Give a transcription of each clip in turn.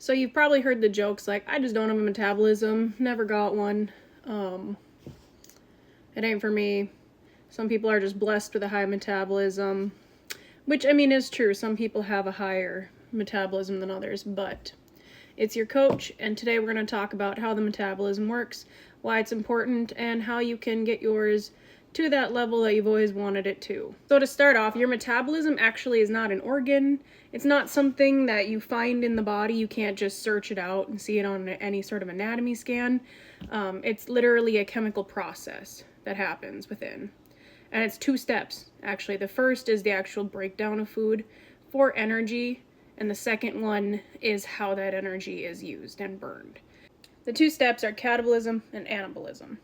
So you've probably heard the jokes like, I just don't have a metabolism, never got one. It ain't for me. Some people are just blessed with a high metabolism, which I mean is true. Some people have a higher metabolism than others, but it's your coach, and today we're going to talk about how the metabolism works, why it's important, and how you can get yours to that level that you've always wanted it to. So to start off, your metabolism actually is not an organ. It's not something that you find in the body. You can't just search it out and see it on any sort of anatomy scan. It's literally a chemical process that happens within. And it's 2 steps, actually. The first is the actual breakdown of food for energy, and the second one is how that energy is used and burned. The 2 steps are catabolism and anabolism.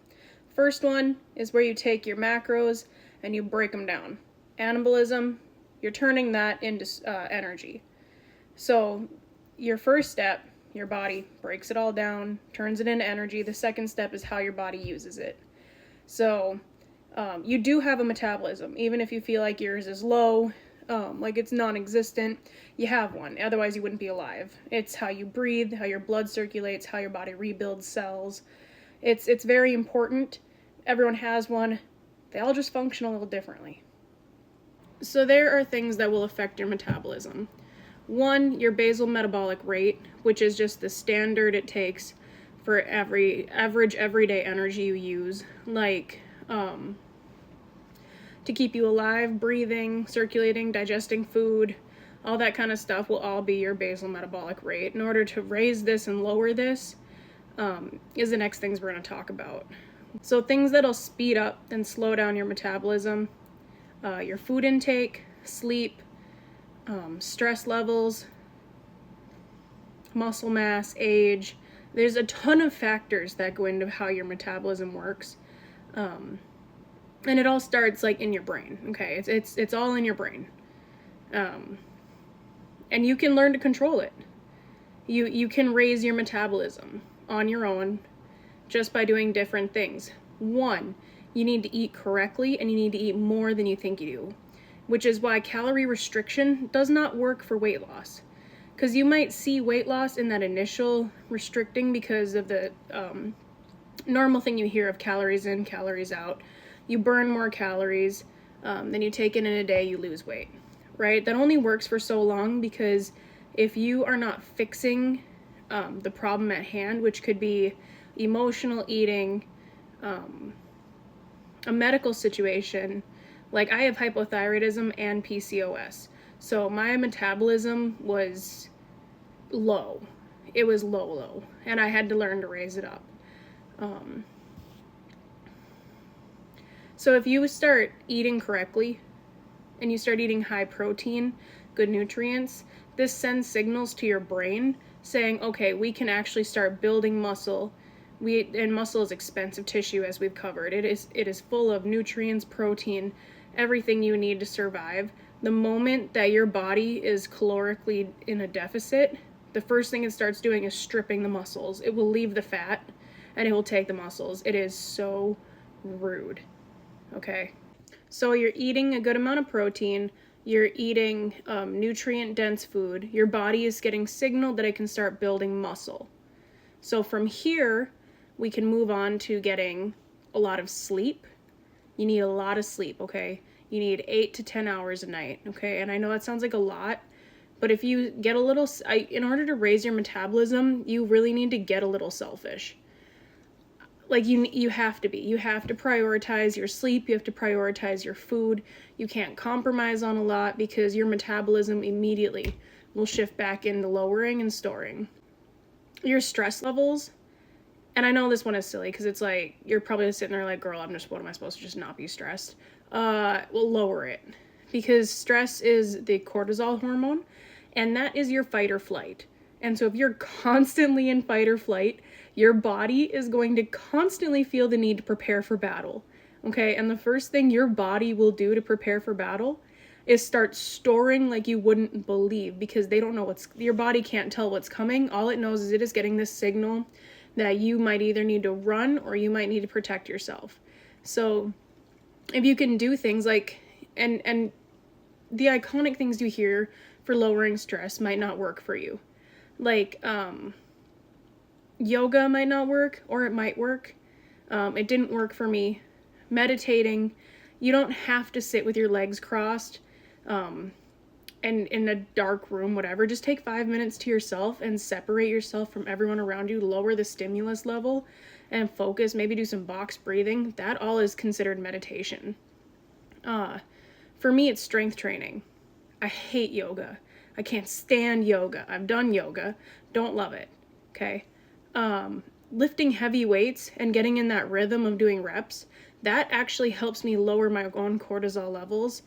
First one is where you take your macros and you break them down. Anabolism, you're turning that into energy. So your first step, your body breaks it all down, turns it into energy. The second step is how your body uses it. So you do have a metabolism, even if you feel like yours is low, like it's non-existent, you have one, otherwise you wouldn't be alive. It's how you breathe, how your blood circulates, how your body rebuilds cells. It's very important. Everyone has one. They all just function a little differently. So there are things that will affect your metabolism. One, your basal metabolic rate, which is just the standard it takes for average everyday energy you use, like to keep you alive, breathing, circulating, digesting food, all that kind of stuff will all be your basal metabolic rate. In order to raise this and lower this is the next things we're going to talk about. So things that'll speed up and slow down your metabolism, your food intake, sleep, stress levels, muscle mass, age. There's a ton of factors that go into how your metabolism works. And it all starts like in your brain, okay? It's all in your brain. And you can learn to control it. You can raise your metabolism on your own just by doing different things. One, you need to eat correctly and you need to eat more than you think you do, which is why calorie restriction does not work for weight loss. Because you might see weight loss in that initial restricting because of the normal thing you hear of calories in, calories out. You burn more calories than you take in a day, you lose weight, right? That only works for so long because if you are not fixing the problem at hand, which could be emotional eating, a medical situation, like I have hypothyroidism and PCOS. So my metabolism was low. It was low, and I had to learn to raise it up. So if you start eating correctly and you start eating high protein, good nutrients, this sends signals to your brain saying, okay, we can actually start building muscle. And muscle is expensive tissue, as we've covered. It is full of nutrients, protein, everything you need to survive. The moment that your body is calorically in a deficit, the first thing it starts doing is stripping the muscles. It will leave the fat and it will take the muscles. It is so rude. Okay, so you're eating a good amount of protein, you're eating nutrient-dense food, your body is getting signaled that it can start building muscle. So from here, we can move on to getting a lot of sleep. You need a lot of sleep, okay? You need 8 to 10 hours a night, okay? And I know that sounds like a lot, but if you get a little, in order to raise your metabolism, you really need to get a little selfish. Like you have to be. You have to prioritize your sleep. You have to prioritize your food. You can't compromise on a lot because your metabolism immediately will shift back into lowering and storing. Your stress levels, and I know this one is silly because it's like, you're probably sitting there like, girl, what am I supposed to just not be stressed? Well, lower it. Because stress is the cortisol hormone, and that is your fight or flight. And so if you're constantly in fight or flight, your body is going to constantly feel the need to prepare for battle, okay? And the first thing your body will do to prepare for battle is start storing like you wouldn't believe, because they don't know your body can't tell what's coming. All it knows is it is getting this signal that you might either need to run or you might need to protect yourself. So if you can do things like, and the iconic things you hear for lowering stress might not work for you. Like, yoga might not work, or it might work. It didn't work for me. Meditating, you don't have to sit with your legs crossed, and in a dark room, whatever. Just take 5 minutes to yourself and separate yourself from everyone around you, lower the stimulus level, and focus. Maybe do some box breathing. That all is considered meditation. For me, it's strength training. I hate yoga. I can't stand yoga. I've done yoga. Don't love it. Okay. Lifting heavy weights and getting in that rhythm of doing reps, that actually helps me lower my own cortisol levels.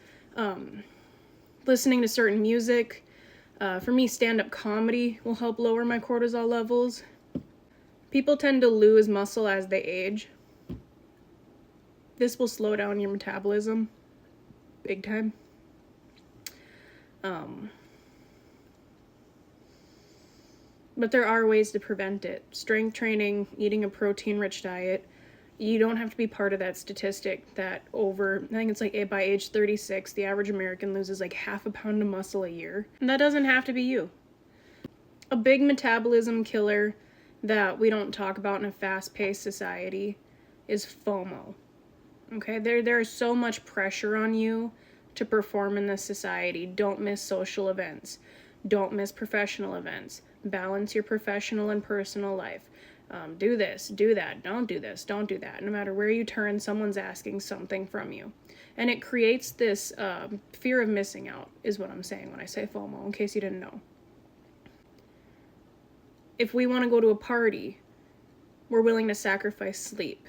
Listening to certain music, for me, stand-up comedy will help lower my cortisol levels. People tend to lose muscle as they age. This will slow down your metabolism big time. But there are ways to prevent it. Strength training, eating a protein-rich diet. You don't have to be part of that statistic that I think it's like by age 36, the average American loses like half a pound of muscle a year. And that doesn't have to be you. A big metabolism killer that we don't talk about in a fast-paced society is FOMO. Okay, there is so much pressure on you to perform in this society. Don't miss social events. Don't miss professional events. Balance your professional and personal life. Do this, do that, don't do this, don't do that. No matter where you turn, someone's asking something from you. And it creates this fear of missing out, is what I'm saying when I say FOMO, in case you didn't know. If we want to go to a party, we're willing to sacrifice sleep.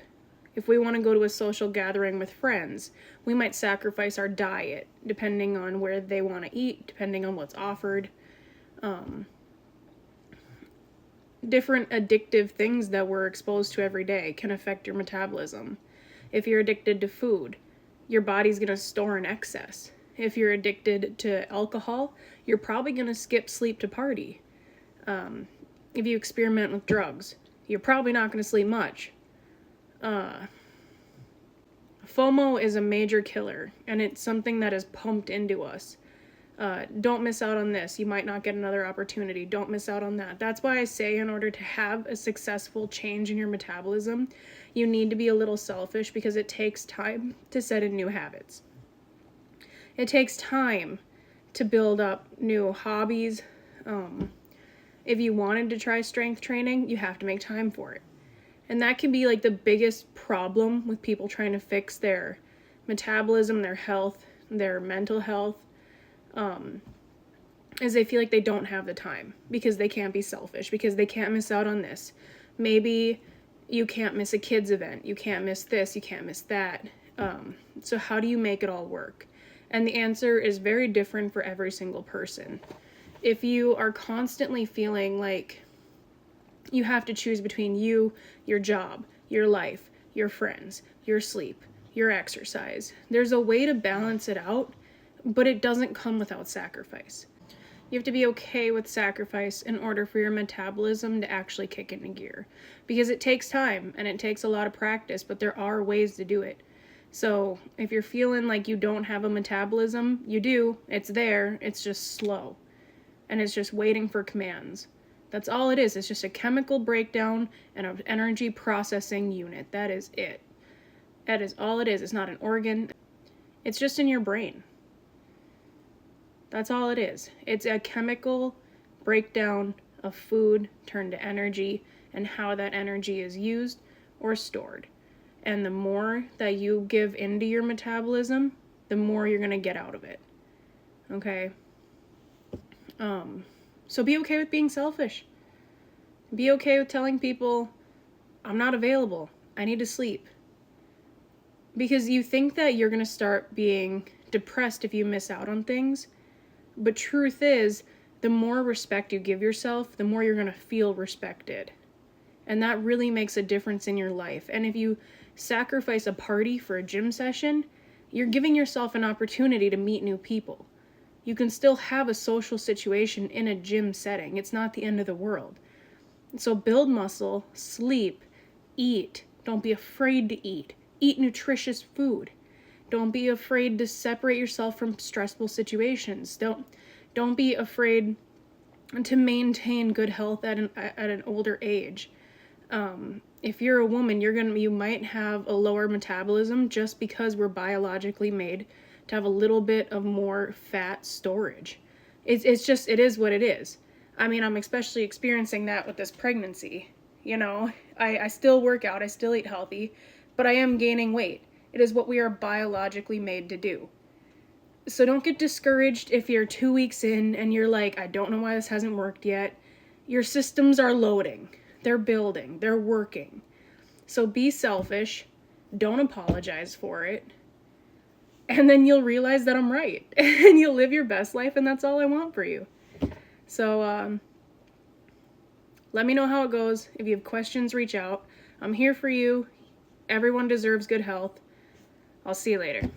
If we want to go to a social gathering with friends, we might sacrifice our diet, depending on where they want to eat, depending on what's offered. Different addictive things that we're exposed to every day can affect your metabolism. If you're addicted to food, your body's going to store in excess. If you're addicted to alcohol, you're probably going to skip sleep to party. If you experiment with drugs, you're probably not going to sleep much. FOMO is a major killer, and it's something that is pumped into us. Don't miss out on this. You might not get another opportunity. Don't miss out on that. That's why I say in order to have a successful change in your metabolism, you need to be a little selfish, because it takes time to set in new habits. It takes time to build up new hobbies. If you wanted to try strength training, you have to make time for it. And that can be like the biggest problem with people trying to fix their metabolism, their health, their mental health. Is they feel like they don't have the time because they can't be selfish, because they can't miss out on this. Maybe you can't miss a kid's event. You can't miss this. You can't miss that. So how do you make it all work? And the answer is very different for every single person. If you are constantly feeling like you have to choose between you, your job, your life, your friends, your sleep, your exercise, there's a way to balance it out, but it doesn't come without sacrifice. You have to be okay with sacrifice in order for your metabolism to actually kick into gear. Because it takes time and it takes a lot of practice, but there are ways to do it. So if you're feeling like you don't have a metabolism, you do. It's there. It's just slow. And it's just waiting for commands. That's all it is. It's just a chemical breakdown and an energy processing unit. That is it. That is all it is. It's not an organ. It's just in your brain. That's all it is. It's a chemical breakdown of food turned to energy and how that energy is used or stored. And the more that you give into your metabolism, the more you're going to get out of it. Okay? So be okay with being selfish. Be okay with telling people, I'm not available. I need to sleep. Because you think that you're going to start being depressed if you miss out on things. But truth is, the more respect you give yourself, the more you're going to feel respected. And that really makes a difference in your life. And if you sacrifice a party for a gym session, you're giving yourself an opportunity to meet new people. You can still have a social situation in a gym setting. It's not the end of the world. So build muscle, sleep, eat. Don't be afraid to eat. Eat nutritious food. Don't be afraid to separate yourself from stressful situations. Don't be afraid to maintain good health at an older age. If you're a woman, you might have a lower metabolism just because we're biologically made to have a little bit of more fat storage. It is what it is. I mean, I'm especially experiencing that with this pregnancy. You know, I still work out, I still eat healthy, but I am gaining weight. It is what we are biologically made to do. So don't get discouraged if you're 2 weeks in and you're like, I don't know why this hasn't worked yet. Your systems are loading. They're building. They're working. So be selfish. Don't apologize for it. And then you'll realize that I'm right. And you'll live your best life, and that's all I want for you. So let me know how it goes. If you have questions, reach out. I'm here for you. Everyone deserves good health. I'll see you later.